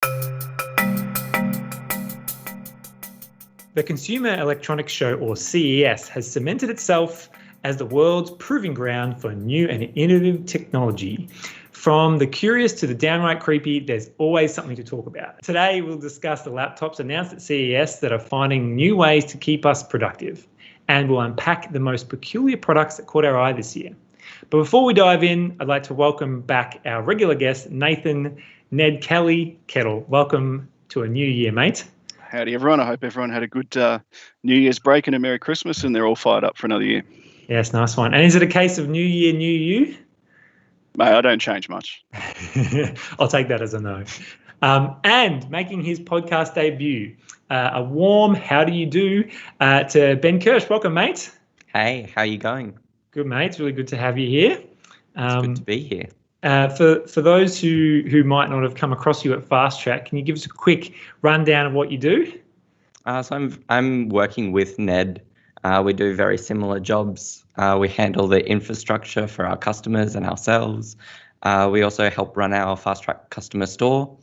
The Consumer Electronics Show, or CES, has cemented itself as the world's proving ground for new and innovative technology. From the curious to the downright creepy, there's always something to talk about. Today, we'll discuss the laptops announced at CES that are finding new ways to keep us productive, and we'll unpack the most peculiar products that caught our eye this year. But before we dive in, I'd like to welcome back our regular guest, Nathan Ned Kelly Kettle. Welcome to a new year, mate. Howdy, everyone. I hope everyone had a good New Year's break and a Merry Christmas, and they're all fired up for another year. Yes, nice one. And is it a case of new year, new you? Mate, I don't change much. I'll take that as a no. And making his podcast debut, a warm how do you do to Ben Kirsch. Welcome, mate. Hey, how are you going? Good, mate. It's really good to have you here. It's good to be here. For those who might not have come across you at Fast Track, can you give us a quick rundown of what you do? So I'm working with Ned. We do very similar jobs. We handle the infrastructure for our customers and ourselves. We also help run our Fast Track customer store.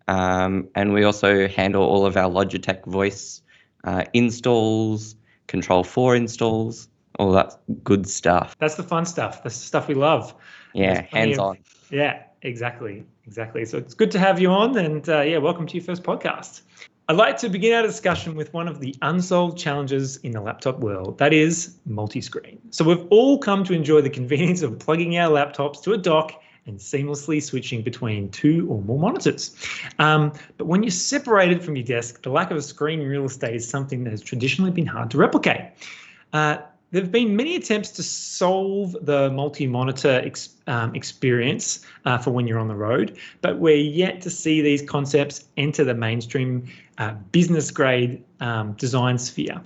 And we also handle all of our Logitech voice installs, Control 4 installs, all that good stuff. That's the fun stuff. That's the stuff we love. Yeah, hands-on. Yeah, exactly. So it's good to have you on, and welcome to your first podcast. I'd like to begin our discussion with one of the unsolved challenges in the laptop world, that is multi-screen. So we've all come to enjoy the convenience of plugging our laptops to a dock and seamlessly switching between two or more monitors. But when you're separated from your desk, the lack of a screen real estate is something that has traditionally been hard to replicate. There have been many attempts to solve the multi-monitor experience for when you're on the road, but we're yet to see these concepts enter the mainstream business-grade design sphere.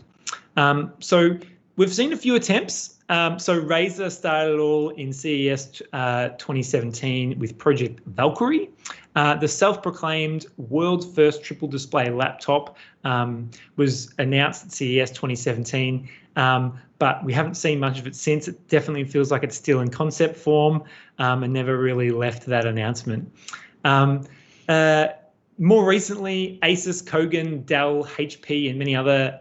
So we've seen a few attempts. So Razer started it all in CES 2017 with Project Valkyrie. The self-proclaimed world's first triple display laptop was announced at CES 2017, but we haven't seen much of it since. It definitely feels like it's still in concept form and never really left that announcement. More recently, Asus, Kogan, Dell, HP, and many other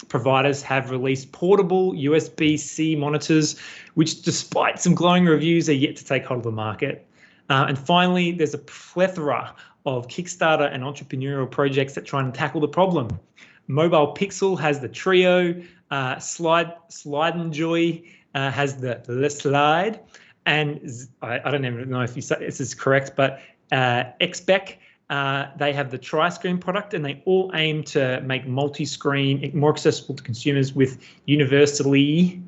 providers have released portable USB-C monitors, which despite some glowing reviews are yet to take hold of the market. And finally, there's a plethora of Kickstarter and entrepreneurial projects that try and tackle the problem. Mobile Pixel has the Trio, Slide and Joy has the Slide, and I don't even know if this is correct, but XBEC, they have the tri-screen product, and they all aim to make multi-screen more accessible to consumers with universally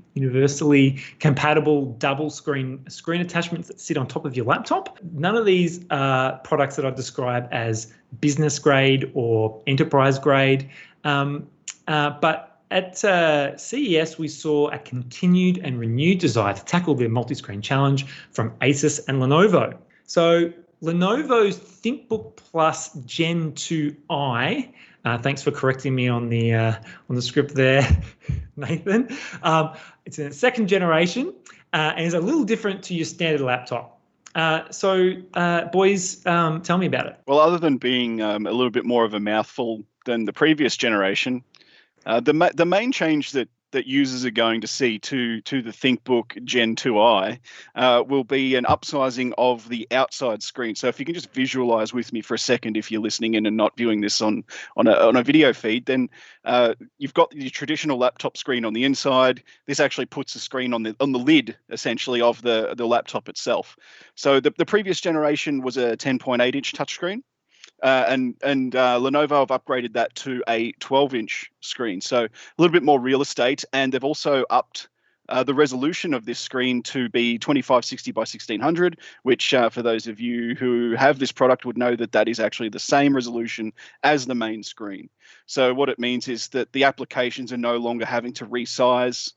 compatible double screen attachments that sit on top of your laptop. None of these products that I describe as business grade or enterprise grade, but at CES, we saw a continued and renewed desire to tackle the multi-screen challenge from Asus and Lenovo. So Lenovo's ThinkBook Plus Gen 2i, thanks for correcting me on the script there, Nathan. It's in its second generation and is a little different to your standard laptop. So boys, tell me about it. Well, other than being a little bit more of a mouthful than the previous generation, the main change that users are going to see to the ThinkBook Gen 2i will be an upsizing of the outside screen. So if you can just visualize with me for a second, if you're listening in and not viewing this on a video feed, then you've got the traditional laptop screen on the inside. This actually puts a screen on the lid, essentially, of the laptop itself. So the previous generation was a 10.8-inch touchscreen. And Lenovo have upgraded that to a 12-inch screen, so a little bit more real estate, and they've also upped the resolution of this screen to be 2560 by 1600, which for those of you who have this product would know that is actually the same resolution as the main screen. So what it means is that the applications are no longer having to resize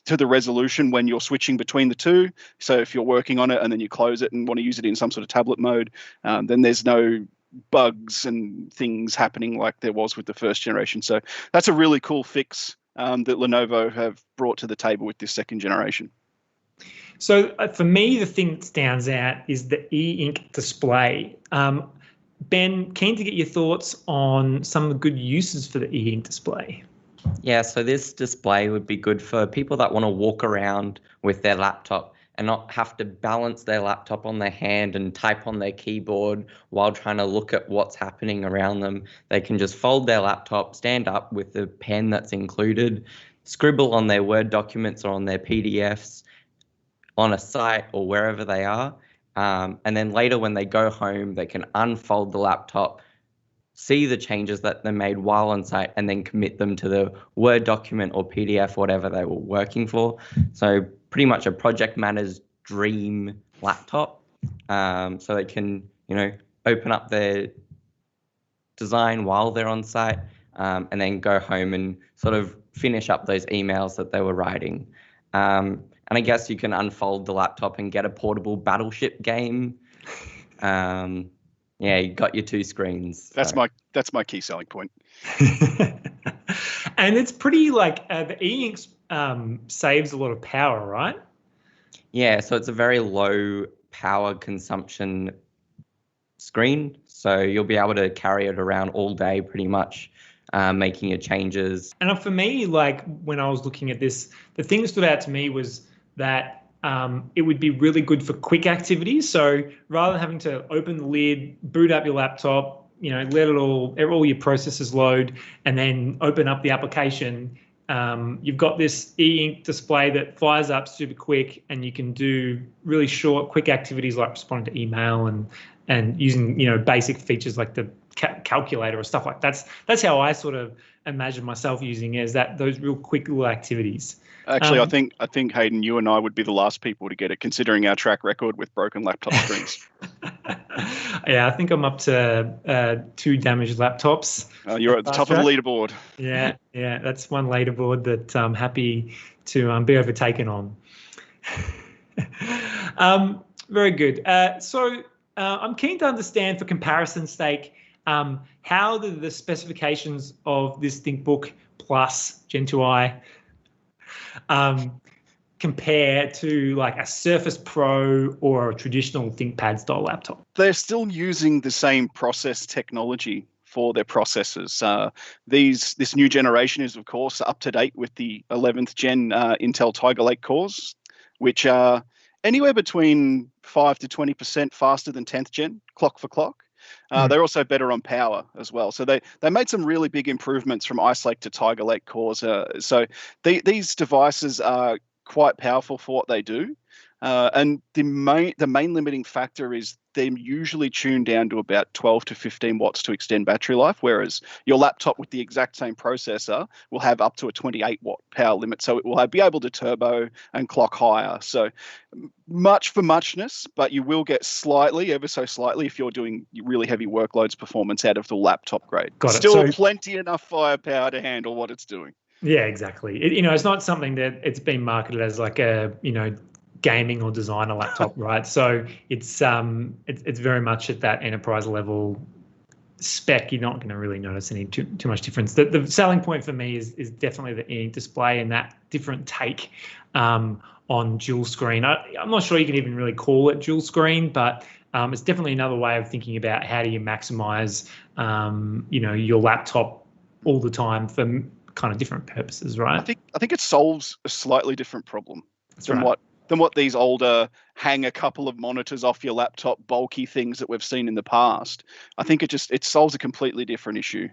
to the resolution when you're switching between the two. So if you're working on it and then you close it and want to use it in some sort of tablet mode, then there's no bugs and things happening like there was with the first generation. So that's a really cool fix that Lenovo have brought to the table with this second generation. So for me, the thing that stands out is the e-ink display. Ben, keen to get your thoughts on some of the good uses for the e-ink display. Yeah, so this display would be good for people that want to walk around with their laptop and not have to balance their laptop on their hand and type on their keyboard while trying to look at what's happening around them. They can just fold their laptop, stand up with the pen that's included, scribble on their Word documents or on their PDFs on a site or wherever they are. And then later when they go home, they can unfold the laptop, see the changes that they made while on site, and then commit them to the Word document or PDF, whatever they were working for. So pretty much a project manager's dream laptop. So they can, open up their design while they're on site, and then go home and sort of finish up those emails that they were writing. And I guess you can unfold the laptop and get a portable battleship game. Yeah, you got your two screens. That's my key selling point. And it's pretty the e-ink saves a lot of power, right? Yeah, so it's a very low power consumption screen. So you'll be able to carry it around all day pretty much, making your changes. And for me, when I was looking at this, the thing that stood out to me was that it would be really good for quick activities. So rather than having to open the lid, boot up your laptop, let it all your processes load, and then open up the application, you've got this e-ink display that fires up super quick, and you can do really short, quick activities like responding to email and using basic features like the calculator or stuff like that. That's how I sort of imagine myself using it, is that those real quick little activities. Actually, I think Hayden, you and I would be the last people to get it, considering our track record with broken laptop screens. Yeah, I think I'm up to 2 damaged laptops. You're at the top of the leaderboard. Yeah, that's one leaderboard that I'm happy to be overtaken on. Very good. So I'm keen to understand, for comparison's sake, how the specifications of this ThinkBook Plus Gen 2i compare to a Surface Pro or a traditional ThinkPad style laptop. They're still using the same process technology for their processors. This new generation is, of course, up to date with the 11th gen Intel Tiger Lake cores, which are anywhere between 5 to 20% faster than 10th gen, clock for clock. They're also better on power as well. So they made some really big improvements from Ice Lake to Tiger Lake cores. So these devices are quite powerful for what they do. And the main limiting factor is they're usually tuned down to about 12 to 15 watts to extend battery life, whereas your laptop with the exact same processor will have up to a 28 watt power limit. So it will be able to turbo and clock higher. So much for muchness, but you will get ever so slightly, if you're doing really heavy workloads, performance out of the laptop grade. Got it. Still plenty enough firepower to handle what it's doing. Yeah, exactly. It's not something that it's been marketed as like a, gaming or designer laptop, right? So it's very much at that enterprise level spec. You're not going to really notice any too much difference. The selling point for me is definitely the e-ink display and that different take on dual screen. I'm not sure you can even really call it dual screen, but it's definitely another way of thinking about how do you maximize your laptop all the time for kind of different purposes, right? I think it solves a slightly different problem than what these older hang a couple of monitors off your laptop bulky things that we've seen in the past. I think it solves a completely different issue.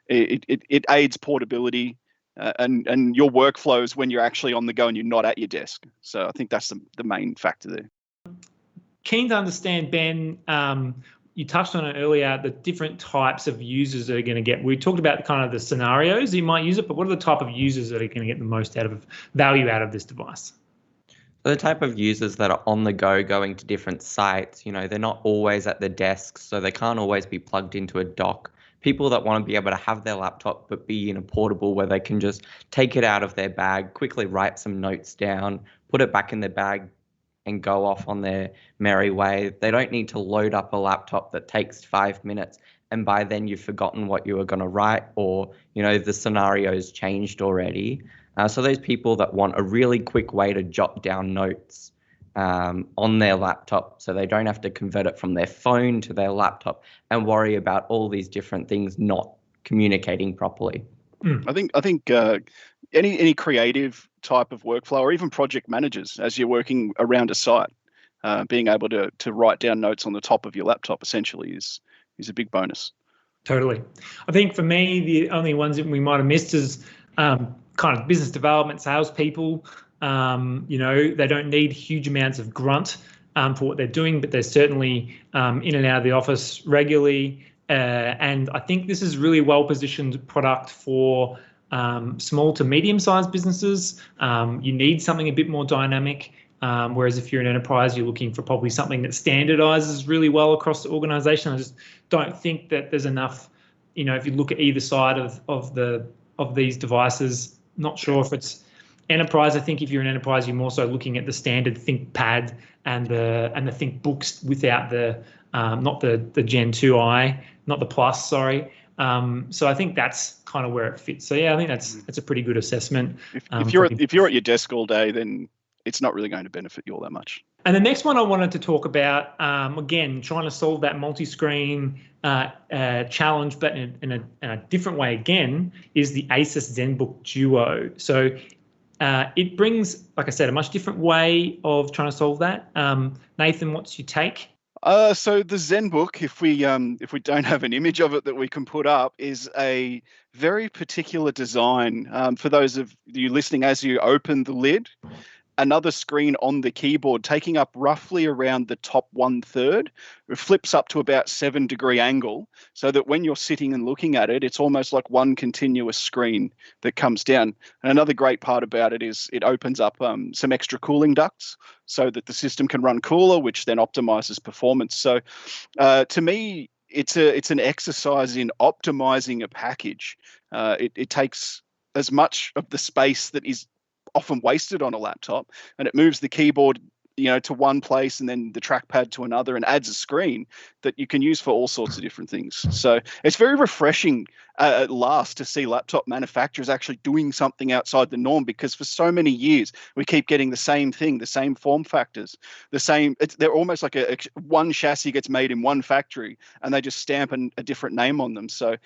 It aids portability and your workflows when you're actually on the go and you're not at your desk. So I think that's the main factor there. Keen to understand, Ben, you touched on it earlier, the different types of users that are going to get. We talked about kind of the scenarios you might use it, but what are the type of users that are going to get the most value out of this device? The type of users that are on the go, going to different sites, they're not always at their desks, so they can't always be plugged into a dock. People that want to be able to have their laptop but be in a portable where they can just take it out of their bag, quickly write some notes down, put it back in their bag and go off on their merry way. They don't need to load up a laptop that takes 5 minutes and by then you've forgotten what you were going to write, or the scenario's changed already. So those people that want a really quick way to jot down notes on their laptop, so they don't have to convert it from their phone to their laptop and worry about all these different things not communicating properly. I think any creative type of workflow, or even project managers, as you're working around a site, being able to write down notes on the top of your laptop essentially is a big bonus. Totally. I think for me, the only ones that we might have missed is kind of business development, salespeople. They don't need huge amounts of grunt for what they're doing, but they're certainly in and out of the office regularly. And I think this is really well-positioned product for small to medium-sized businesses. You need something a bit more dynamic, whereas if you're an enterprise, you're looking for probably something that standardizes really well across the organization. I just don't think that there's enough, if you look at either side of these devices, not sure if it's enterprise. I think if you're an enterprise, you're more so looking at the standard ThinkPad and the ThinkBooks without the not the Gen 2i, not the Plus, sorry. So I think that's kind of where it fits. So yeah, I think that's a pretty good assessment. If you're at your desk all day, then it's not really going to benefit you all that much. And the next one I wanted to talk about, again, trying to solve that multi-screen challenge, but in a different way again, is the Asus ZenBook Duo. So it brings, like I said, a much different way of trying to solve that. Nathan, what's your take? So the ZenBook, if we don't have an image of it that we can put up, is a very particular design. For those of you listening, as you open the lid, another screen on the keyboard taking up roughly around the top 1/3. It flips up to about 7-degree angle, so that when you're sitting and looking at it, it's almost like one continuous screen that comes down. And another great part about it is it opens up some extra cooling ducts so that the system can run cooler, which then optimizes performance. So to me, it's an exercise in optimizing a package. It takes as much of the space that is often wasted on a laptop, and it moves the keyboard to one place and then the trackpad to another, and adds a screen that you can use for all sorts of different things. So it's very refreshing at last to see laptop manufacturers actually doing something outside the norm, because for so many years we keep getting the same thing, the same form factors, they're almost like one chassis gets made in one factory and they just stamp a different name on them. So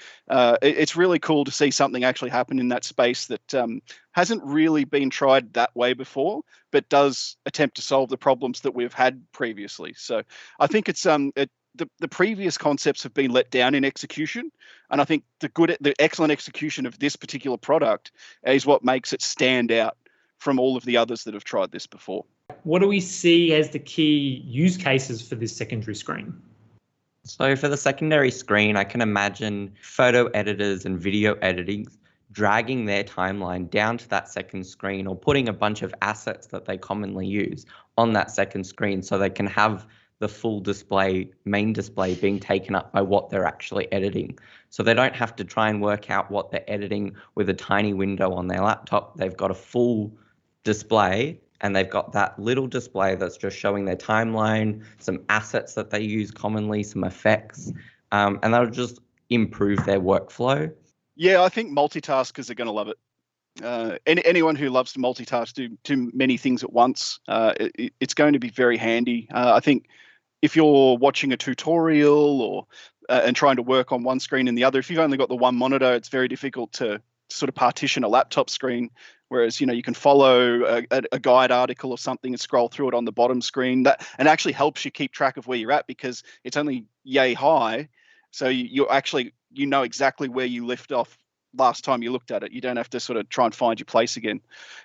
it's really cool to see something actually happen in that space that hasn't really been tried that way before, but does attempt to solve the problems that we've had previously. So I think it's the previous concepts have been let down in execution, and I think the excellent execution of this particular product is what makes it stand out from all of the others that have tried this before. What do we see as the key use cases for this secondary screen? So for the secondary screen, I can imagine photo editors and video editing dragging their timeline down to that second screen, or putting a bunch of assets that they commonly use on that second screen, so they can have the full display, main display, being taken up by what they're actually editing. So they don't have to try and work out what they're editing with a tiny window on their laptop. They've got a full display, and they've got that little display that's just showing their timeline, some assets that they use commonly, some effects, and that'll just improve their workflow. Yeah, I think multitaskers are going to love it. Anyone who loves to multitask, do too many things at once, it's going to be very handy. I think if you're watching a tutorial or and trying to work on one screen and the other, if you've only got the one monitor, it's very difficult to sort of partition a laptop screen. Whereas, you can follow a guide article or something and scroll through it on the bottom screen. That and actually helps you keep track of where you're at, because it's only yay high. So you actually know exactly where you left off last time you looked at it. You don't have to sort of try and find your place again.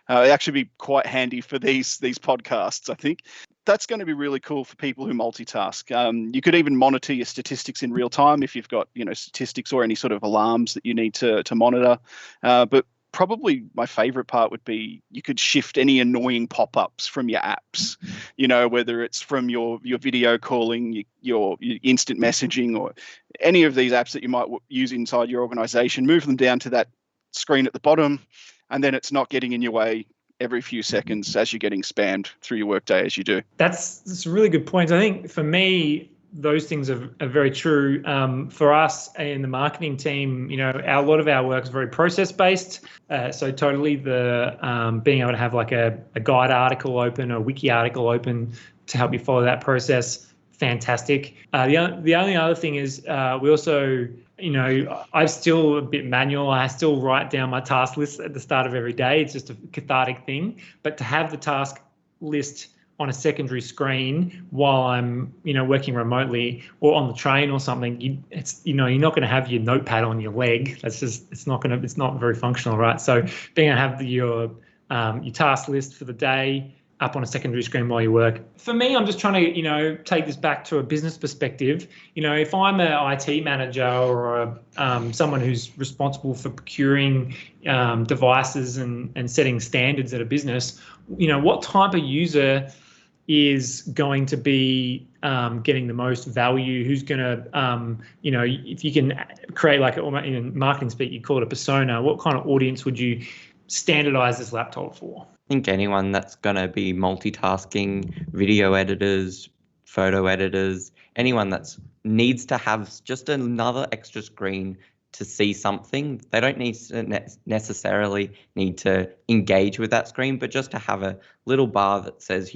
It actually be quite handy for these podcasts, I think. That's going to be really cool for people who multitask. You could even monitor your statistics in real time if you've got statistics or any sort of alarms that you need to monitor. But probably my favorite part would be you could shift any annoying pop-ups from your apps, whether it's from your video calling, your instant messaging, or any of these apps that you might use inside your organization. Move them down to that screen at the bottom, and then it's not getting in your way every few seconds as you're getting spammed through your workday as you do. That's a really good point. I think for me, those things are very true. For us in the marketing team, a lot of our work is very process based. So totally the being able to have like a guide article open, a wiki article open to help you follow that process, fantastic. The only other thing is we also, I'm still a bit manual. I still write down my task list at the start of every day. It's just a cathartic thing. But to have the task list on a secondary screen while I'm, working remotely or on the train or something, you're not going to have your notepad on your leg. That's just, it's not very functional, right? So being able to have your task list for the day up on a secondary screen while you work. For me, I'm just trying to, take this back to a business perspective. If I'm an IT manager or someone who's responsible for procuring devices and setting standards at a business, what type of user is going to be getting the most value? Who's going to, if you can create like in marketing speak, you call it a persona, what kind of audience would you standardize this laptop for? I think anyone that's going to be multitasking, video editors, photo editors, anyone that needs to have just another extra screen to see something. They don't necessarily need to engage with that screen, but just to have a little bar that says,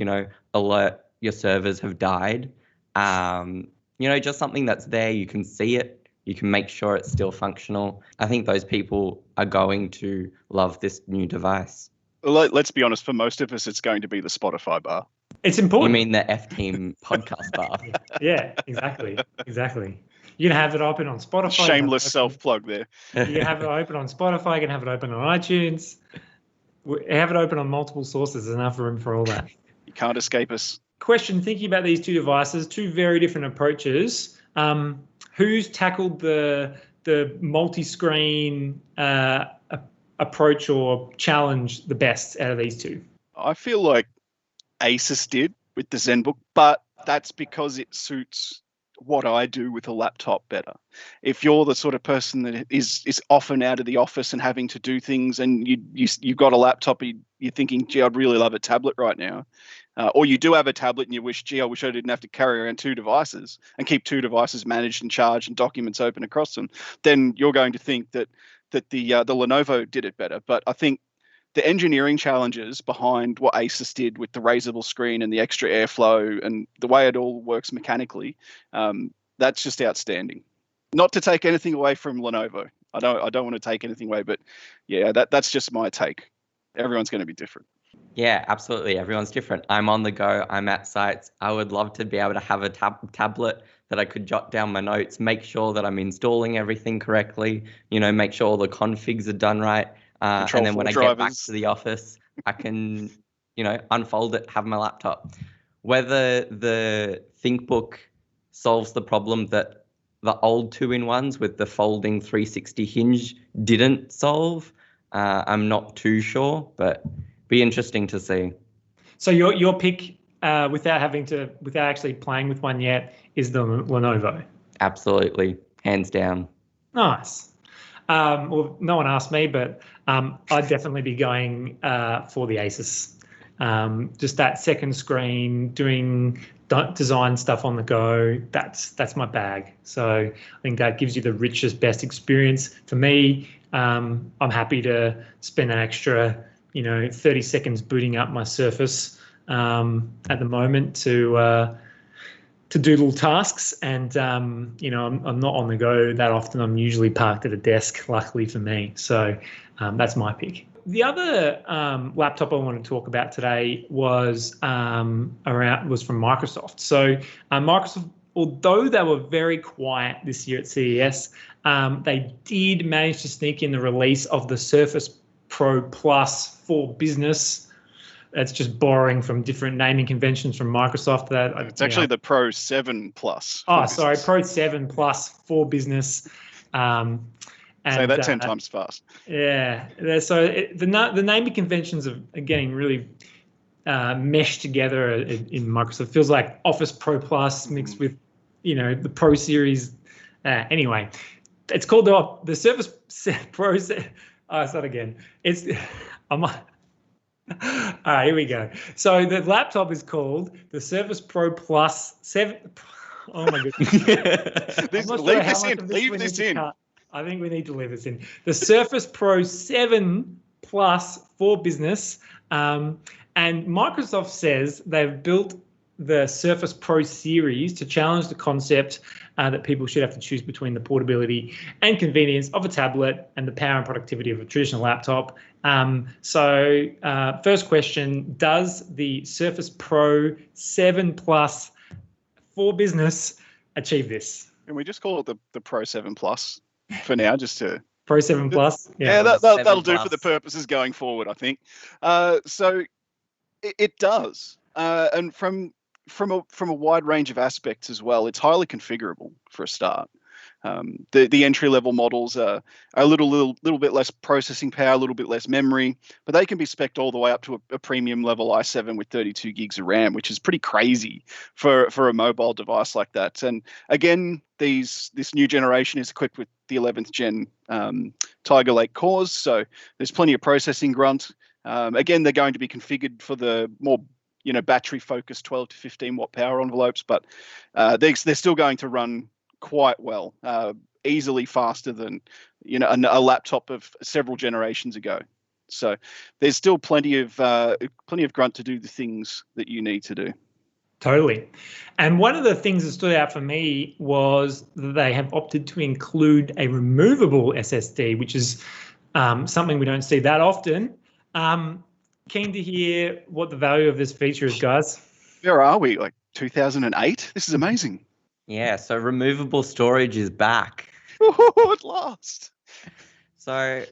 alert, your servers have died. Just something that's there. You can see it. You can make sure it's still functional. I think those people are going to love this new device. Let's be honest, for most of us, it's going to be the Spotify bar. It's important. You mean the F-Team podcast bar? Yeah, exactly. You can have it open on Spotify. Shameless self-plug there. You can have it open on Spotify. You can have it open on iTunes. Have it open on multiple sources. There's enough room for all that. You can't escape us. Question, thinking about these two devices, two very different approaches. Who's tackled the multi-screen approach or challenge the best out of these two? I feel like Asus did with the ZenBook, but that's because it suits what I do with a laptop better. If you're the sort of person that is often out of the office and having to do things, and you've got a laptop, you're thinking, gee, I'd really love a tablet right now. Or you do have a tablet and you wish, gee, I wish I didn't have to carry around two devices and keep two devices managed and charged and documents open across them, then you're going to think that the Lenovo did it better. But I think the engineering challenges behind what Asus did with the raisable screen and the extra airflow and the way it all works mechanically, that's just outstanding. Not to take anything away from Lenovo. I don't want to take anything away, but yeah, that's just my take. Everyone's going to be different. Yeah, absolutely. Everyone's different. I'm on the go. I'm at sites. I would love to be able to have a tablet that I could jot down my notes, make sure that I'm installing everything correctly, make sure all the configs are done right. And then when I get back to the office, I can, unfold it, have my laptop. Whether the ThinkBook solves the problem that the old 2-in-1s with the folding 360 hinge didn't solve, I'm not too sure, but be interesting to see. So your pick, without actually playing with one yet, is the Lenovo? Absolutely, hands down. Nice. Well, no one asked me, but I'd definitely be going for the Asus. Just that second screen, doing design stuff on the go, that's my bag. So I think that gives you the richest, best experience. For me, I'm happy to spend an extra 30 seconds booting up my Surface at the moment to do little tasks, and I'm not on the go that often. I'm usually parked at a desk, luckily for me. So that's my pick. The other laptop I want to talk about today was from Microsoft. So Microsoft, although they were very quiet this year at CES, they did manage to sneak in the release of the Surface Pro Plus for Business. That's just borrowing from different naming conventions from Microsoft. It's actually the Pro 7 Plus. Oh, sorry, Pro 7 Plus for Business. Say that 10 times fast. Yeah. So the naming conventions are getting really meshed together in Microsoft. It feels like Office Pro Plus mixed with, the Pro Series. Anyway, it's called the Surface Pro. Start again. All right, here we go. So the laptop is called the Surface Pro Plus 7. Oh my goodness. I'm not sure Leave how this much in. of this Leave we this need to in. cut. I think we need to leave this in. The Surface Pro 7 Plus for business. And Microsoft says they've built the Surface Pro series to challenge the concept that people should have to choose between the portability and convenience of a tablet and the power and productivity of a traditional laptop. First question, does the Surface Pro 7 Plus for business achieve this? Can we just call it the Pro 7 Plus for now, just to... Pro 7 Plus? Yeah, Pro that'll 7 do for the Plus. purposes going forward, I think. So it does. And from a wide range of aspects as well, it's highly configurable for a start. The entry level models are a little bit less processing power, a little bit less memory, but they can be spec'd all the way up to a premium level i7 with 32 gigs of RAM, which is pretty crazy for a mobile device like that. And again, this new generation is equipped with the 11th gen Tiger Lake cores, so there's plenty of processing grunt. Again, they're going to be configured for the more battery focused 12 to 15 watt power envelopes, but they're still going to run quite well, easily faster than a laptop of several generations ago. So there's still plenty of grunt to do the things that you need to do. Totally. And one of the things that stood out for me was that they have opted to include a removable SSD, which is something we don't see that often. Keen to hear what the value of this feature is, guys. Where are we? Like 2008? This is amazing. Yeah, so removable storage is back. At last. So,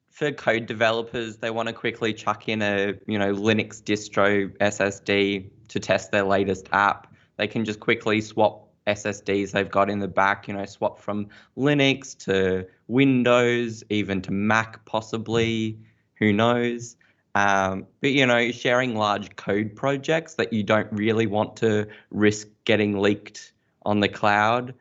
for code developers, they want to quickly chuck in a, Linux distro SSD to test their latest app. They can just quickly swap SSDs they've got in the back, swap from Linux to Windows, even to Mac possibly, who knows. But, sharing large code projects that you don't really want to risk getting leaked on the cloud.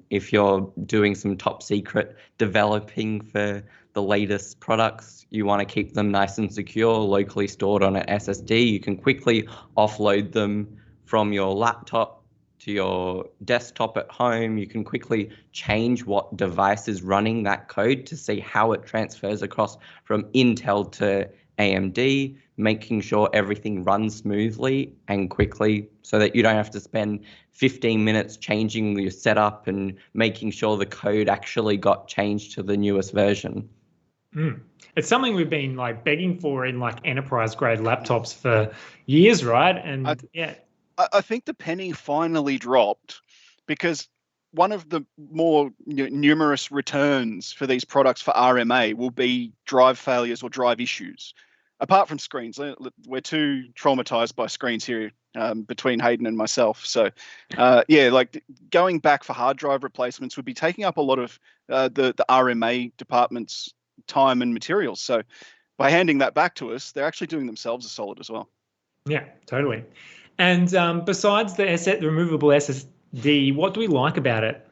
If you're doing some top secret developing for the latest products, you want to keep them nice and secure, locally stored on an SSD. You can quickly offload them from your laptop to your desktop at home. You can quickly change what device is running that code to see how it transfers across from Intel to AMD, making sure everything runs smoothly and quickly so that you don't have to spend 15 minutes changing your setup and making sure the code actually got changed to the newest version. It's something we've been begging for in enterprise grade laptops for years, right? And I think the penny finally dropped, because one of the more numerous returns for these products for RMA will be drive failures or drive issues. Apart from screens, we're too traumatized by screens here between Hayden and myself. So, going back for hard drive replacements would be taking up a lot of the RMA department's time and materials. So, by handing that back to us, they're actually doing themselves a solid as well. Yeah, totally. And besides the removable SSD, what do we like about it?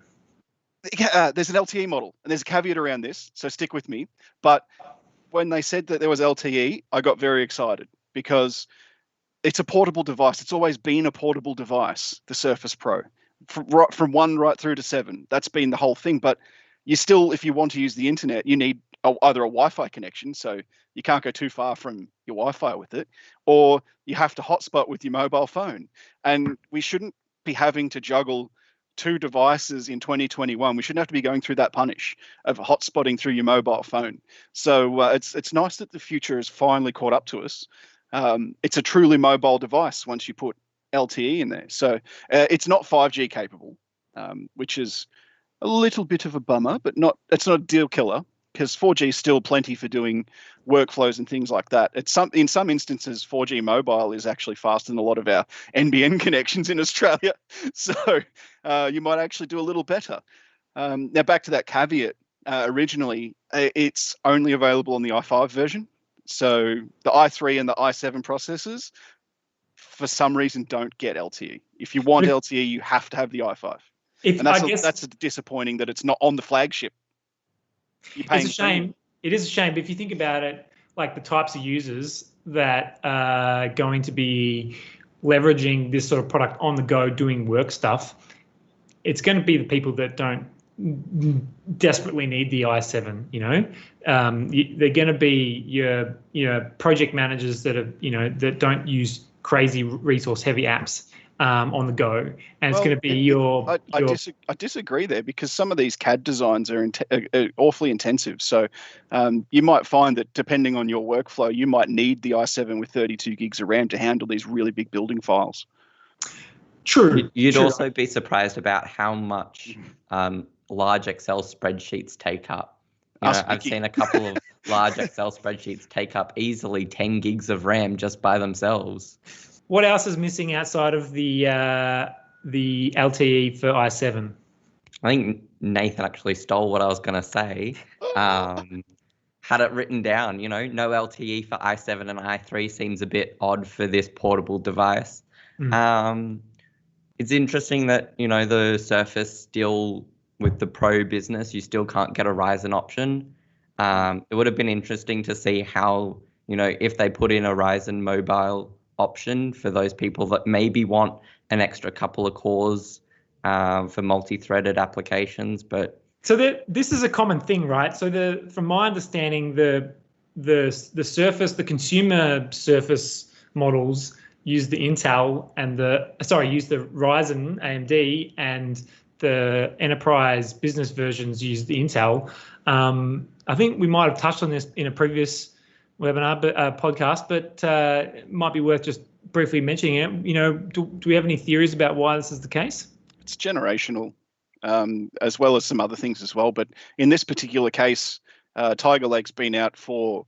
There's an LTE model, and there's a caveat around this, so stick with me. But when they said that there was LTE, I got very excited because it's a portable device. It's always been a portable device, the Surface Pro, from 1 right through to 7. That's been the whole thing. But you still, if you want to use the internet, you need either a Wi-Fi connection, so you can't go too far from your Wi-Fi with it, or you have to hotspot with your mobile phone. And we shouldn't be having to juggle 2 devices in 2021. We shouldn't have to be going through that punish of hotspotting through your mobile phone. So it's nice that the future has finally caught up to us. It's a truly mobile device once you put LTE in there. So it's not 5G capable, which is a little bit of a bummer, but it's not a deal killer, because 4G is still plenty for doing workflows and things like that. In some instances, 4G mobile is actually faster than a lot of our NBN connections in Australia. So you might actually do a little better. Now, back to that caveat. Originally, it's only available on the i5 version. So the i3 and the i7 processors, for some reason, don't get LTE. If you want LTE, you have to have the i5. And that's disappointing that it's not on the flagship. It's a shame. It is a shame. But if you think about it, the types of users that are going to be leveraging this sort of product on the go, doing work stuff, it's going to be the people that don't desperately need the i7. They're going to be your project managers that are that don't use crazy resource heavy apps on the go, and it's going to be I disagree there, because some of these CAD designs are awfully intensive. So you might find that depending on your workflow, you might need the i7 with 32 gigs of RAM to handle these really big building files. True. You'd also be surprised about how much large Excel spreadsheets take up. I've seen a couple of large Excel spreadsheets take up easily 10 gigs of RAM just by themselves. What else is missing outside of the LTE for i7? I think Nathan actually stole what I was going to say. Had it written down, no LTE for i7 and i3 seems a bit odd for this portable device. It's interesting that, the Surface still, with the Pro business, you still can't get a Ryzen option. It would have been interesting to see how, if they put in a Ryzen mobile option for those people that maybe want an extra couple of cores for multi-threaded applications. But so this is a common thing, right? So from my understanding, the Surface, the consumer Surface models use the Intel and use the Ryzen AMD, and the enterprise business versions use the Intel. I think we might have touched on this in a previous webinar, podcast, but it might be worth just briefly mentioning it. Do we have any theories about why this is the case? It's generational, as well as some other things as well. But in this particular case, Tiger Lake's been out for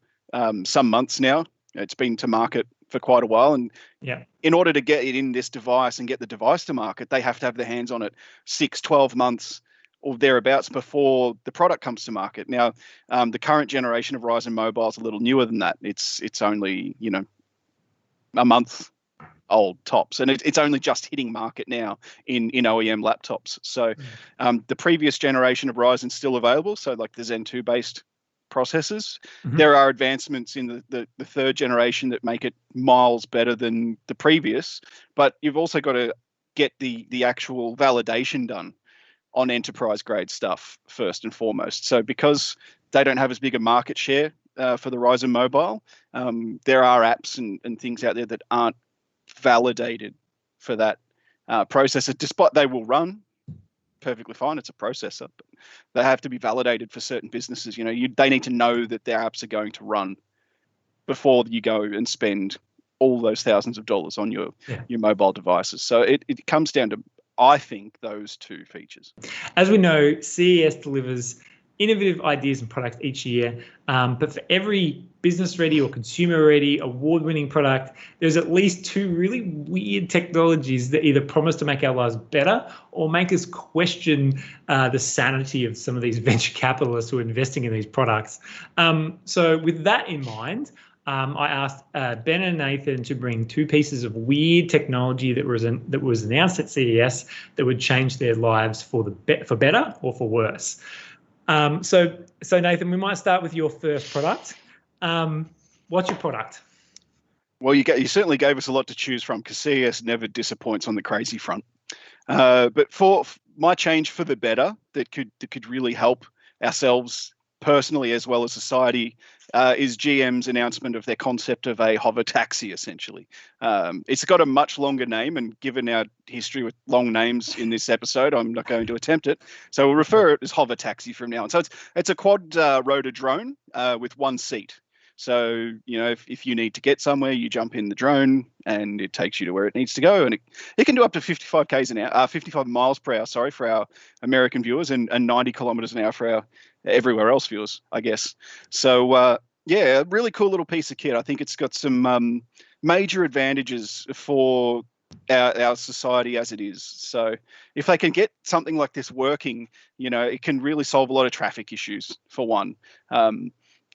some months now. It's been to market for quite a while, and in order to get it in this device and get the device to market, they have to have their hands on it 6-12 months or thereabouts before the product comes to market. Now, the current generation of Ryzen mobile is a little newer than that. It's only a month old tops, and it's only just hitting market now in OEM laptops. So the previous generation of Ryzen's still available, so like the Zen 2 based processors. There are advancements in the third generation that make it miles better than the previous, but you've also got to get the actual validation done on enterprise grade stuff first and foremost. So because they don't have as big a market share for the Ryzen mobile, there are apps and things out there that aren't validated for that processor, despite they will run perfectly fine. It's a processor, but they have to be validated for certain businesses. They need to know that their apps are going to run before you go and spend all those thousands of dollars on your mobile devices. So it comes down to, I think, those two features. As we know, CES delivers innovative ideas and products each year, but for every business-ready or consumer-ready, award-winning product, there's at least two really weird technologies that either promise to make our lives better or make us question the sanity of some of these venture capitalists who are investing in these products. So with that in mind, I asked Ben and Nathan to bring two pieces of weird technology that was announced at CES that would change their lives for better or for worse. So Nathan, we might start with your first product. What's your product? Well, you certainly gave us a lot to choose from, because CES never disappoints on the crazy front. But for my change for the better that could really help ourselves personally as well as society is GM's announcement of their concept of a hover taxi, essentially. It's got a much longer name, and given our history with long names in this episode, I'm not going to attempt it. So we'll refer it as hover taxi from now on. So it's a quad rotor drone with one seat. So, if you need to get somewhere, you jump in the drone and it takes you to where it needs to go. And it can do up to 55 miles per hour, for our American viewers, and 90 kilometers an hour for our everywhere else viewers, I guess. So, a really cool little piece of kit. I think it's got some major advantages for our society as it is. So if they can get something like this working, it can really solve a lot of traffic issues, for one.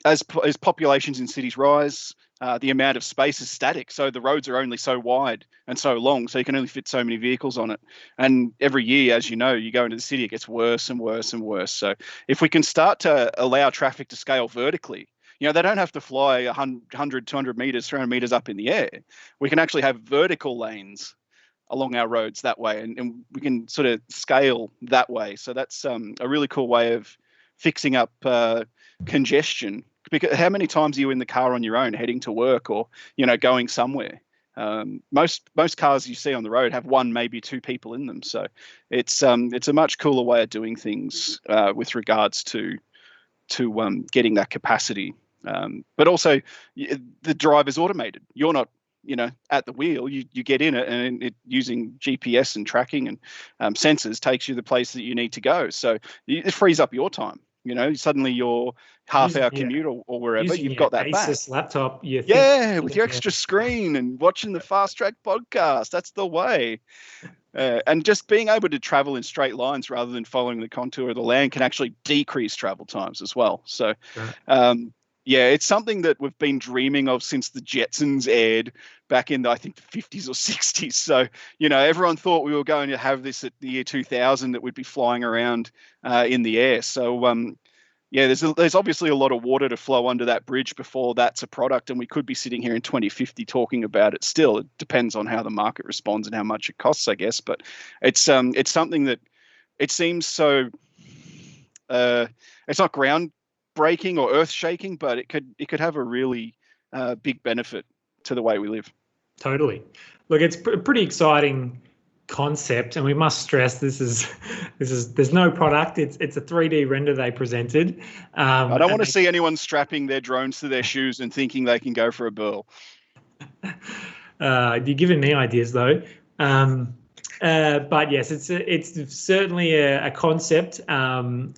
As populations in cities rise, the amount of space is static. So the roads are only so wide and so long, so you can only fit so many vehicles on it. And every year, as you know, you go into the city, it gets worse and worse and worse. So if we can start to allow traffic to scale vertically, They don't have to fly 100, 200 meters, 300 meters up in the air. We can actually have vertical lanes along our roads that way, and we can sort of scale that way. So that's a really cool way of fixing up congestion. Because how many times are you in the car on your own heading to work or going somewhere? Most cars you see on the road have one, maybe two people in them. So it's a much cooler way of doing things with regards to getting that capacity. But also the drive is automated. You're not at the wheel. You get in it, and it using GPS and tracking and sensors takes you the place that you need to go. So it frees up your time. Suddenly your half-hour commute or wherever, you've got that back. Asus laptop, with your extra screen and watching the Fast Track podcast. That's the way. And just being able to travel in straight lines rather than following the contour of the land can actually decrease travel times as well. So, it's something that we've been dreaming of since the Jetsons aired back in, I think, the 50s or 60s. So, everyone thought we were going to have this at the year 2000, that we'd be flying around in the air. So, there's obviously a lot of water to flow under that bridge before that's a product, and we could be sitting here in 2050 talking about it still. It depends on how the market responds and how much it costs, I guess. But it's something that it seems so. It's not groundbreaking or earth-shaking, but it could have a really big benefit to the way we live. Totally. Look, it's a pretty exciting concept, and we must stress this is there's no product. It's a 3D render they presented. I don't want to see anyone strapping their drones to their shoes and thinking they can go for a burl. You're giving me ideas though. But yes, it's certainly a concept, and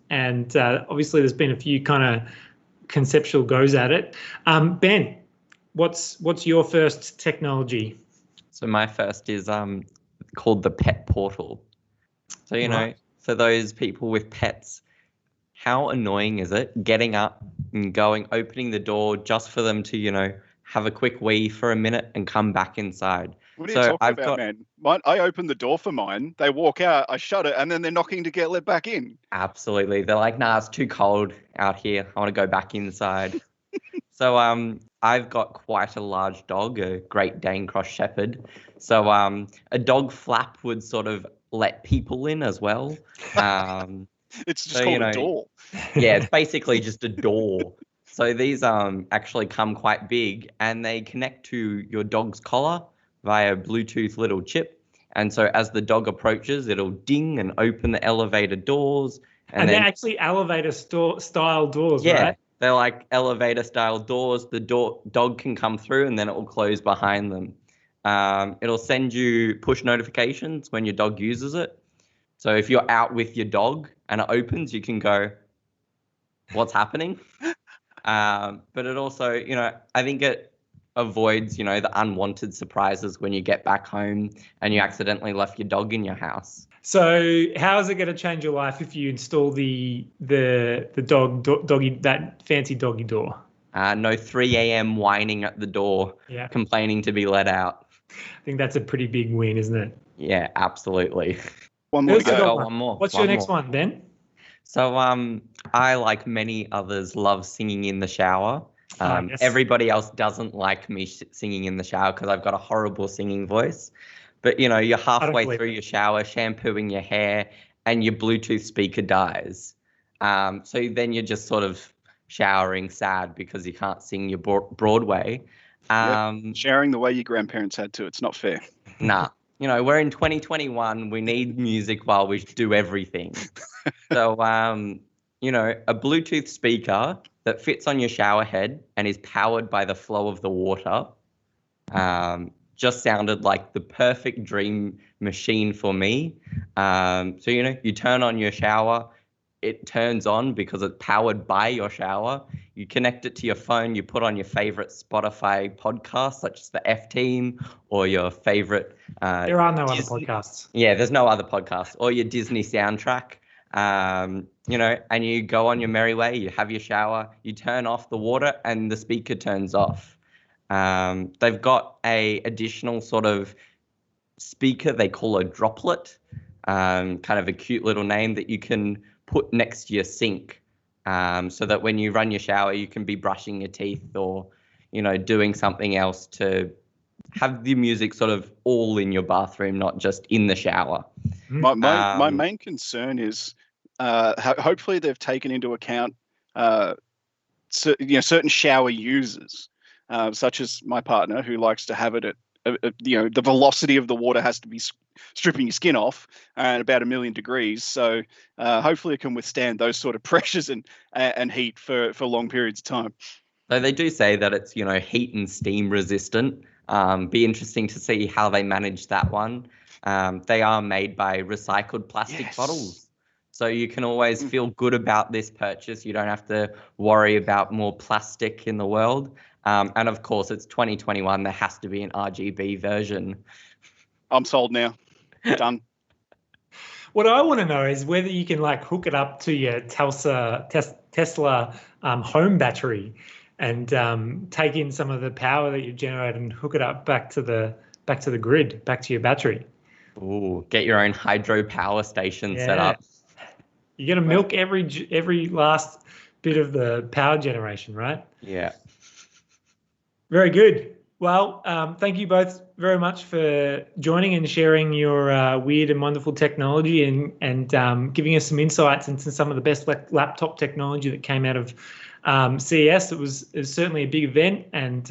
obviously there's been a few kind of conceptual goes at it. Ben, what's your first technology? So my first is called the Pet Portal. So for those people with pets, how annoying is it getting up and opening the door just for them to have a quick wee for a minute and come back inside? What are you talking about, man? I open the door for mine. They walk out, I shut it, and then they're knocking to get let back in. Absolutely. They're like, nah, it's too cold out here. I want to go back inside. So I've got quite a large dog, a Great Dane Cross Shepherd. So a dog flap would sort of let people in as well. It's just called a door. Yeah, it's basically just a door. So these actually come quite big, and they connect to your dog's collar via Bluetooth little chip. And so as the dog approaches, it'll ding and open the elevator doors. And they're actually elevator style doors, right? They're like elevator style doors. The dog can come through, and then it will close behind them. It'll send you push notifications when your dog uses it. So if you're out with your dog and it opens, you can go, what's happening? But it also, I think it avoids, the unwanted surprises when you get back home and you accidentally left your dog in your house. So how is it going to change your life if you install the doggy, that fancy doggy door? No 3 a.m. whining at the door, complaining to be let out. I think that's a pretty big win, isn't it? Yeah, absolutely. One more to go. One more. What's your next one, Ben? So I, like many others, love singing in the shower. Yes. Everybody else doesn't like me singing in the shower because I've got a horrible singing voice. But, you're halfway through your shower, shampooing your hair, and your Bluetooth speaker dies. So then you're just sort of showering sad because you can't sing your Broadway. Sharing the way your grandparents had to. It's not fair. Nah. We're in 2021. We need music while we do everything. So, a Bluetooth speaker that fits on your shower head and is powered by the flow of the water just sounded like the perfect dream machine for me. So, you turn on your shower, it turns on because it's powered by your shower. You connect it to your phone, you put on your favorite Spotify podcast, such as the F Team, or your favorite... there are no other podcasts. Yeah, there's no other podcasts. Or your Disney soundtrack, and you go on your merry way, you have your shower, you turn off the water, and the speaker turns off. They've got a additional sort of speaker they call a droplet, kind of a cute little name that you can put next to your sink. so that when you run your shower, you can be brushing your teeth or, doing something else to have the music sort of all in your bathroom, not just in the shower. My main concern is hopefully they've taken into account certain shower users, such as my partner, who likes to have it at the velocity of the water has to be stripping your skin off at about 1,000,000 degrees. So hopefully it can withstand those sort of pressures and heat for long periods of time. So they do say that it's, heat and steam resistant. Be interesting to see how they manage that one. They are made by recycled plastic bottles. So you can always feel good about this purchase. You don't have to worry about more plastic in the world. And of course, it's 2021. There has to be an RGB version. I'm sold now. Done. What I want to know is whether you can hook it up to your Tesla home battery and take in some of the power that you generate and hook it up back to the grid, back to your battery. Ooh, get your own hydropower station set up. You got to milk every last bit of the power generation, right? Yeah. Very good. Well, thank you both very much for joining and sharing your weird and wonderful technology and giving us some insights into some of the best laptop technology that came out of CES. It was certainly a big event and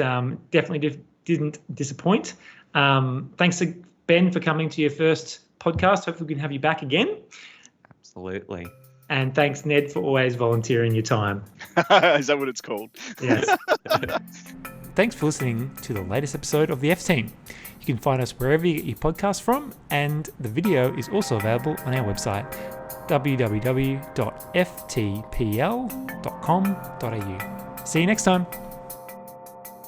definitely didn't disappoint. Thanks, Ben, for coming to your first podcast. Hopefully we can have you back again. Absolutely. And thanks, Ned, for always volunteering your time. Is that what it's called? Yes. Thanks for listening to the latest episode of the F Team. You can find us wherever you get your podcasts from, and the video is also available on our website, www.ftpl.com.au. See you next time.